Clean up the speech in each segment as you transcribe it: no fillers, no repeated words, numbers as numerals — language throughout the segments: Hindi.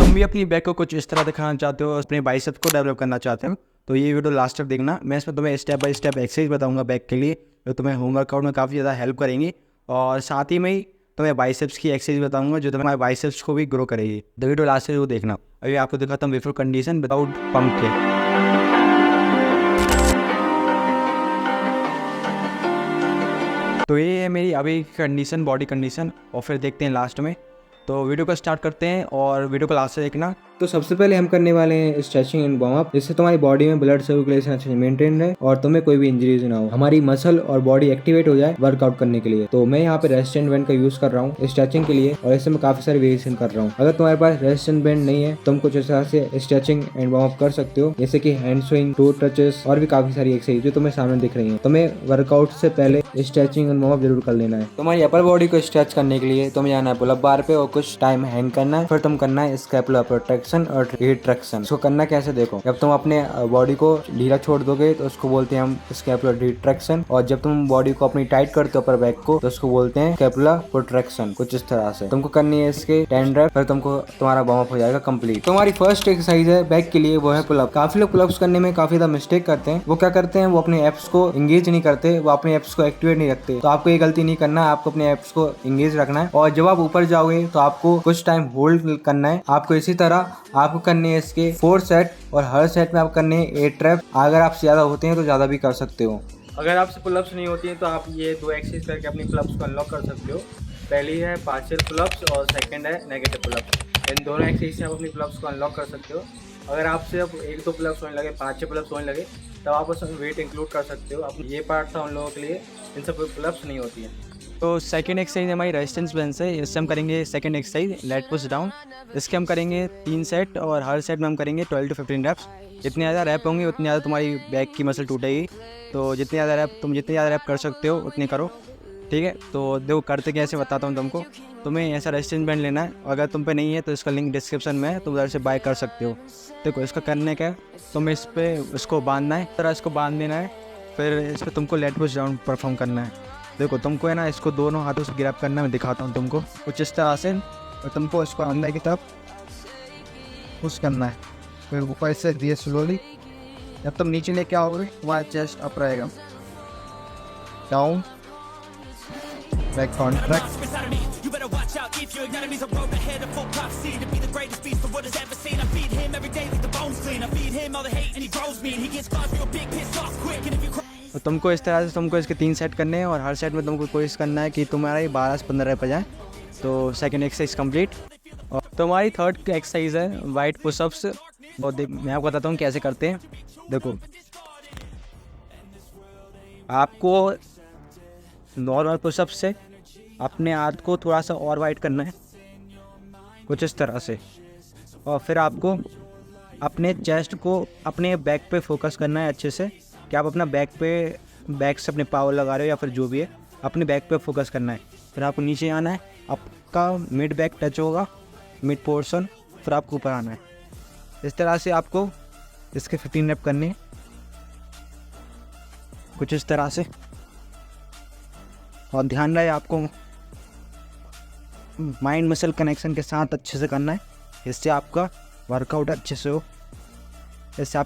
तुम भी अपनी बैक को कुछ इस तरह दिखाना चाहते हो, अपने बाइसेप्स को डेवलप करना चाहते हो, तो ये वीडियो लास्ट तक देखना। मैं इसमें तुम्हें स्टेप बाय स्टेप एक्सरसाइज बताऊंगा बैक के लिए, जो तुम्हें होम वर्कआउट में काफ़ी ज़्यादा हेल्प करेंगी। और साथ ही में ही तुम्हें बाइसेप्स की एक्सरसाइज बताऊंगा जो तुम्हारे बाइसेप्स को भी ग्रो करेगी। तो वीडियो लास्ट तक जरूर देखना। अभी आपको दिखाता हूँ बिफोर कंडीशन विदाउट पंप के। तो ये है मेरी अभी कंडीशन, बॉडी कंडीशन, और फिर देखते हैं लास्ट में। तो वीडियो को स्टार्ट करते हैं और वीडियो को लास्ट से देखना। तो सबसे पहले हम करने वाले हैं स्ट्रेचिंग एंड वार्म अप, जिससे तुम्हारी बॉडी में ब्लड सर्कुलेशन अच्छे से मेंटेन रहे और तुम्हें कोई भी इंजरीज ना हो, हमारी मसल और बॉडी एक्टिवेट हो जाए वर्कआउट करने के लिए। तो मैं यहाँ पे रेजिस्टेंट बैंड का यूज कर रहा हूँ स्ट्रेचिंग के लिए, और इससे मैं काफी सारी वेरिएशन कर रहा हूँ। अगर तुम्हारे पास रेजिस्टेंट बैंड नहीं है, तुम कुछ इस तरह से स्ट्रेचिंग एंड वार्म अप कर सकते हो, जैसे कि हैंड स्विंग, टो टचेस और भी काफी सारी एक्सरसाइज जो तुम्हें सामने दिख रही है। तुम्हें वर्कआउट से पहले स्ट्रेचिंग एंड वार्म अप जरूर कर लेना है। तुम्हारी अपर बॉडी को स्ट्रेच करने के लिए तुम्हें जाना है पुल अप बार पे और कुछ टाइम हैंग करना है, फिर तुम करना है स्कैपुलर प्रोटेक्शन और रिट्रैक्शन। इसको करना कैसे देखो, जब तुम अपने बॉडी को ढीला छोड़ दोगे तो उसको बोलते हैं हम स्कैपुलर रिट्रैक्शन, और जब तुम बॉडी को अपनी टाइट करते हो अपर बैक को तो उसको बोलते हैं स्कैपुलर प्रोट्रैक्शन। कुछ इस तरह से तुमको करनी है इसके 10 रैप, फिर तुमको तुम्हारा वार्म अप हो जाएगा कंप्लीट। तुम्हारी फर्स्ट एक्सरसाइज है बैक के लिए, वो है पुल अप। काफी लोग पुल अप्स करने में काफी ज्यादा मिस्टेक करते हैं। वो क्या करते हैं, वो अपने एप्स को एंगेज नहीं करते, वो अपने एप्स को एक्टिवेट नहीं रखते। तो आपको ये गलती नहीं करना है, आपको अपने एप्स को एंगेज रखना है। और जब आप ऊपर जाओगे तो आपको कुछ टाइम होल्ड करना है। आपको इसी तरह आपको करने हैं इसके 4 सेट, और हर सेट में आप करने हैं 8 रैप। अगर आप ज्यादा होते हैं तो ज्यादा भी कर सकते हो। अगर आपसे पुलअप्स नहीं होती हैं तो आप ये 2 एक्सरसाइज करके अपनी पुलअप्स को अनलॉक कर सकते हो। पहली है पार्शियल पुलअप्स और सेकंड है नेगेटिव पुलअप्स। इन दोनों एक्सरसाइज से आप अपनी पुलअप्स को अनलॉक कर सकते हो। अगर आपसे अब 1-2 पुलअप्स होने लगे, 5-6 पुलअप्स होने लगे, तब आप उसमें वेट इंक्लूड कर सकते हो। अब ये पार्ट था उन लोगों के लिए इन सब पुलअप्स नहीं होती है। तो सेकंड एक्सरसाइज हमारी रेजिस्टेंस बेंच है। इससे हम करेंगे second exercise let push down. इसके हम करेंगे 3 सेट, और हर सेट में हम करेंगे 12 to 15 रैप्स। जितनी ज़्यादा रैप होंगी उतनी ज़्यादा तुम्हारी बैक की मसल टूटेगी। तो जितनी ज़्यादा रैप कर सकते हो उतनी करो, ठीक है। तो देखो करते कैसे बताता हूँ तुमको। तुम्हें ऐसा रेजिस्टेंस बैंड लेना है, अगर तुम पे नहीं है तो इसका लिंक डिस्क्रिप्शन में है, तुम उधर से बाय कर सकते हो। देखो इसका करने का है, तुम्हें इस पर इसको बांधना है, तरह इसको बांध देना है, फिर इस पर तुमको लेट पुश डाउन परफॉर्म करना है। देखो तुमको है ना, इसको दोनों हाथों से ग्रैब करना है। मैं दिखाता हूँ तुमको कुछ इस तरह से, और तुमको इसको अंदर की तरफ पुश करना है, फिर ऊपर से दिए स्लोली। जब तुम नीचे लेके आओगे वहाँ चेस्ट अप रहेगा, डाउन बैक कॉन्ट्रैक्ट। तो तुमको इस तरह से तुमको इसके 3 सेट करने हैं, और हर सेट में तुमको कोशिश करना है कि तुम्हारा 12 से 15 रैप आ जाए। तो सेकंड एक्सरसाइज कंप्लीट। और तुम्हारी थर्ड एक्सरसाइज है वाइट पुशअप्स। और मैं आपको बताता हूँ कैसे करते हैं। देखो आपको नॉर्मल पुशअप से अपने हाथ को थोड़ा सा और वाइट करना है, कुछ इस तरह से। और फिर आपको अपने चेस्ट को अपने बैक पे फोकस करना है अच्छे से, कि आप अपना बैक से अपने पावर लगा रहे हो या फिर जो भी है, अपने बैक पे फोकस करना है। फिर आपको नीचे आना है, आपका मिड बैक टच होगा, मिड पोर्शन, फिर आपको ऊपर आना है। इस तरह से आपको इसके 15 रैप करने हैं, कुछ इस तरह से। और ध्यान रहे आपको माइंड मसल कनेक्शन के साथ अच्छे से करना है, इससे आपका वर्कआउट अच्छे से हो, जिससे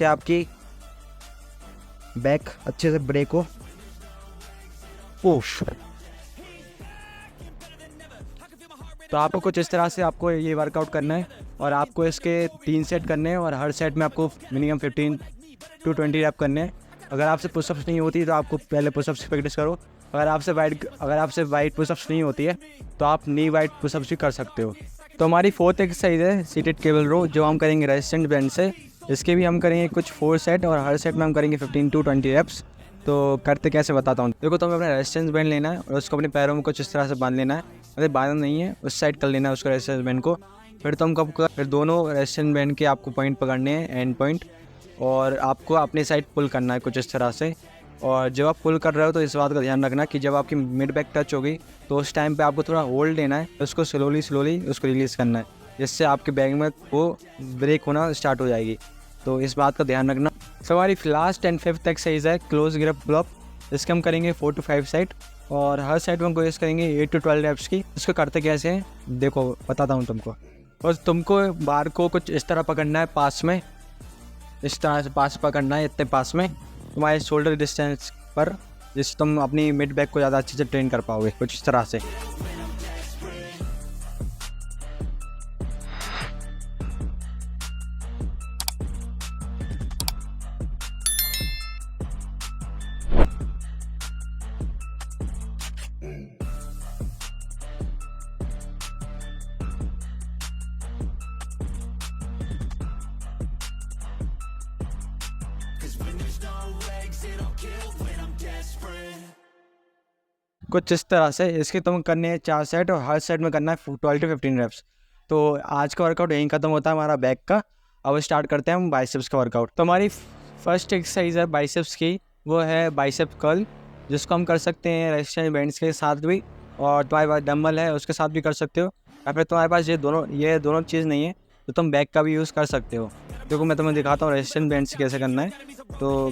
आपकी बैक अच्छे से ब्रेक हो। पुश। तो आपको कुछ इस तरह से आपको ये वर्कआउट करना है, और आपको इसके 3 सेट करने हैं, और हर सेट में आपको मिनिमम 15 to 20 रैप करने हैं। अगर आपसे पुशअप्स नहीं होती तो आपको पहले पुशअप्स की प्रैक्टिस करो। अगर आपसे वाइट पुशअप्स नहीं होती है तो आप नी वाइट पुशअप्स भी कर सकते हो। तो हमारी 4th एक्सरसाइज है सीटेड केबल रो, जो हम करेंगे रेजिस्टेंट बैंड से। इसके भी हम करेंगे कुछ 4 सेट, और हर सेट में हम करेंगे 15 to 20 रैप्स। तो करते कैसे बताता हूँ। देखो तुम्हें अपना रेजिस्टेंस बैंड लेना है, और उसको अपने पैरों में कुछ इस तरह से बांध लेना है। अगर बांधना नहीं है उस साइड कर लेना है उसको रेजिस्टेंस बैंड को। फिर दोनों रेजिस्टेंस बैंड के आपको पॉइंट पकड़ने हैं, एंड पॉइंट, और आपको अपने साइड पुल करना है कुछ इस तरह से। और जब आप पुल कर रहे हो तो इस बात का ध्यान रखना कि जब आपकी मिड बैक टच होगी तो उस टाइम पे आपको थोड़ा होल्ड लेना है, उसको स्लोली उसको रिलीज़ करना है, जिससे आपके बैक में वो ब्रेक होना स्टार्ट हो जाएगी। तो इस बात का ध्यान रखना। तो हमारी लास्ट एंड 5th एक्सरसाइज है क्लोज ग्रिप पुल अप। इसके हम करेंगे 4 to 5 सेट, और हर साइड में हम कोशिश करेंगे 8 to 12 reps की। इसको करते कैसे हैं देखो, बताता हूँ तुमको। और तुमको बार को कुछ इस तरह पकड़ना है, पास में इस तरह से पास पकड़ना है, इतने पास में तुम्हारे शोल्डर डिस्टेंस पर, जिससे तुम अपनी मिड बैक को ज़्यादा अच्छे से ट्रेन कर पाओगे, कुछ इस तरह से। कुछ इस तरह से इसके तुम करने हैं 4 सेट और हर सेट में करना है 12 to 15 reps। तो आज का वर्कआउट यहीं खत्म होता है हमारा बैक का। अब स्टार्ट करते हैं हम बाइसेप्स का वर्कआउट। तो हमारी फर्स्ट एक्सरसाइज है बाइसेप्स की, वो है बाइसेप कर्ल, जिसको हम कर सकते हैं रेजिस्टेंस बैंड्स के साथ भी, और तुम्हारे पास डंबल है उसके साथ भी कर सकते हो, या फिर तुम्हारे पास ये दोनों चीज़ नहीं है तो तुम बैक का भी यूज़ कर सकते हो। देखो मैं तुम्हें दिखाता हूँ रेजिस्टेंस बैंड से कैसे करना है। तो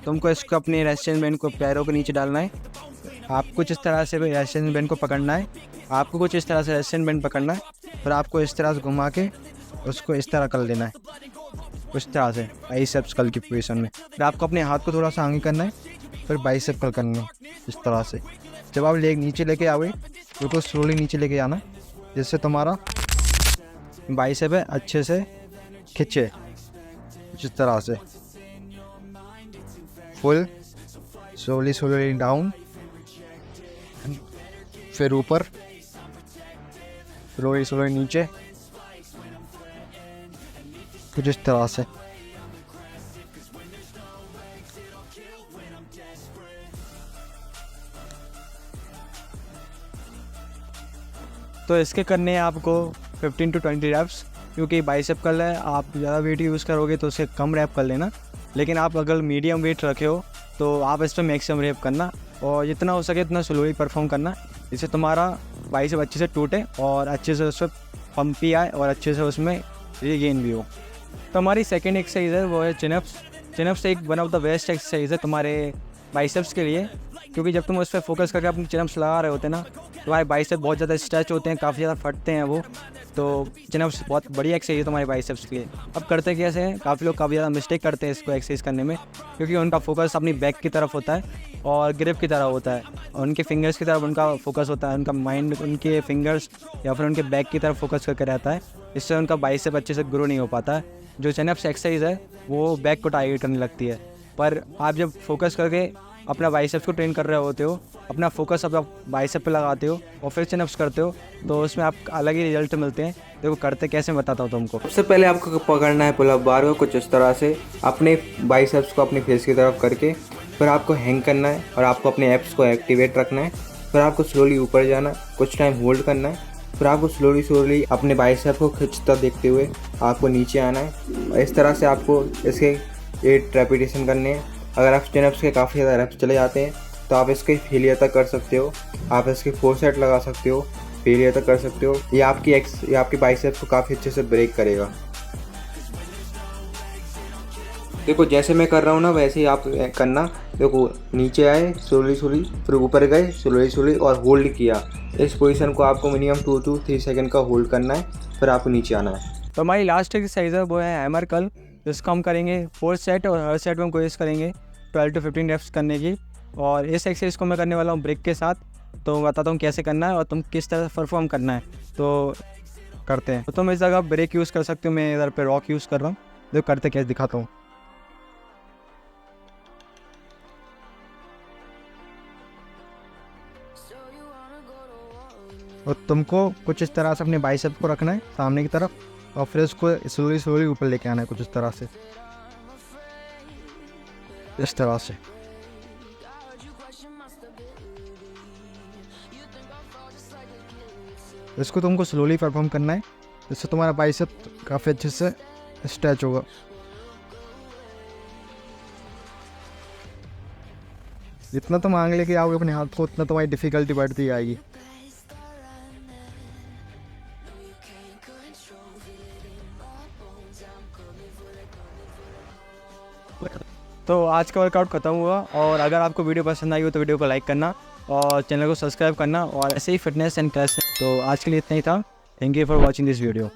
तुमको इसको अपने रेजिस्टेंस बैंड को पैरों के नीचे डालना है, आपको कुछ इस तरह से रेजिस्टेंस बैंड को पकड़ना है, आपको कुछ इस तरह से रेजिस्टेंस बैंड पकड़ना है, फिर आपको इस तरह से घुमा के उसको इस तरह कर देना है, उस तरह से बाइसेप्स कर्ल की पोजीशन में। फिर आपको अपने हाथ को थोड़ा सा आगे करना है, फिर बाइसेप कर्ल करना है इस तरह से। जब आप लेग नीचे लेके आओगे तो स्लोली नीचे लेके आना, जिससे तुम्हारा बाइसेप है अच्छे से खिंचे, जिस तरह से फुल स्लोली डाउन, फिर ऊपर स्लोली नीचे, कुछ इस तरह से। तो इसके करने हैं आपको 15 to 20 reps, क्योंकि बाइसेप कर्ल है, आप ज़्यादा वेट यूज़ करोगे तो उससे कम रैप कर लेना, लेकिन आप अगर मीडियम वेट रखे हो तो आप इस पर मैक्सिमम रैप करना, और जितना हो सके उतना स्लोली परफॉर्म करना, जिससे तुम्हारा बाइसेप अच्छे से टूटे और अच्छे से उसमें पंप भी आए और अच्छे से उसमें रीगेन भी हो। तो हमारी सेकेंड एक्सरसाइज है वो है चिनअप्स। चिनअप्स एक one of the best exercise है तुम्हारे बाइसेप्स के लिए, क्योंकि जब तुम उस पर फोकस करके अपने चिनअप्स लगा रहे होते हैं ना, तुम्हारे बाइसेप बहुत ज़्यादा स्ट्रेच होते हैं, काफ़ी ज़्यादा फटते हैं वो। तो चिनअप्स बहुत बढ़िया एक्सरसाइज है तुम्हारे बाइसेप्स के लिए। अब करते कैसे हैं, काफ़ी लोग काफ़ी ज़्यादा मिस्टेक करते हैं इसको एक्सरसाइज करने में, क्योंकि उनका फोकस अपनी बैक की तरफ होता है और ग्रिप की तरफ होता है, और उनके फिंगर्स की तरफ उनका फोकस होता है, उनका माइंड उनके फिंगर्स या फिर उनके बैक की तरफ फोकस करके रहता है, इससे उनका बाइसेप अच्छे से ग्रो नहीं हो पाता है। जो चिनअप्स एक्सरसाइज है वो बैक को टारगेट करने लगती है, पर आप जब फोकस करके अपना बाइसेप्स को ट्रेन कर रहे होते हो, अपना फोकस अपना बाइसेप पे लगाते हो और फिर चिनअप्स करते हो, तो उसमें आप अलग ही रिजल्ट मिलते हैं। देखो करते कैसे बताता हूँ तुमको। सबसे पहले आपको पकड़ना है पुल अप बार को कुछ इस तरह से, अपने बाइसेप्स को अपने फेस की तरफ करके, फिर आपको हैंग करना है और आपको अपने एप्स को एक्टिवेट रखना है, फिर आपको स्लोली ऊपर जाना है, कुछ टाइम होल्ड करना है, फिर आपको स्लोली अपने बाइसेप को खिंचता देखते हुए आपको नीचे आना है। इस तरह से आपको इसके 8 रेपिटेशन करने हैं। अगर आप चिनअप्स के काफ़ी ज़्यादा रेप्स चले जाते हैं तो आप इसके फेलियर तक कर सकते हो, आप इसके 4 सेट लगा सकते हो, फेलियर तक कर सकते हो। ये आपकी बाइसेप्स को काफ़ी अच्छे से ब्रेक करेगा। देखो जैसे मैं कर रहा हूँ ना वैसे ही आप करना। देखो नीचे आए स्लोली, फिर ऊपर गए स्लोली और होल्ड किया। इस पोजीशन को आपको मिनिमम 2 to 3 सेकंड का होल्ड करना है, फिर आपको नीचे आना है। तो हमारी लास्ट एक्सरसाइज है वो है हैमर कर्ल, जिसको हम करेंगे 4 सेट और हर सेट में हम कोशिश करेंगे 12 to 15 reps करने की। और इस एक्सरसाइज को मैं करने वाला हूँ ब्रेक के साथ, तो बताता हूँ कैसे करना है और तुम किस तरह से परफॉर्म करना है। तो करते हैं। तो तुम इस जगह ब्रेक यूज़ कर सकते हो, मैं इधर पे रॉक यूज़ कर रहा हूँ। देखो करते कैसे दिखाता हूँ। और तुमको कुछ इस तरह से अपने बाइसेप को रखना है सामने की तरफ, और फिर उसको स्लोली ऊपर लेके आना है कुछ इस तरह से, इस तरह से। इसको तुमको स्लोली परफॉर्म करना है, जिससे तुम्हारा बाइसेप काफ़ी अच्छे से स्ट्रेच होगा। जितना तुम आगे लेके आओगे अपने हाथ को उतना तुम्हारी डिफ़िकल्टी बढ़ती आएगी। तो आज का वर्कआउट ख़त्म हुआ, और अगर आपको वीडियो पसंद आई हो तो वीडियो को लाइक करना और चैनल को सब्सक्राइब करना और ऐसे ही फिटनेस एंड क्लास। तो आज के लिए इतना ही था। Thank you for watching this video.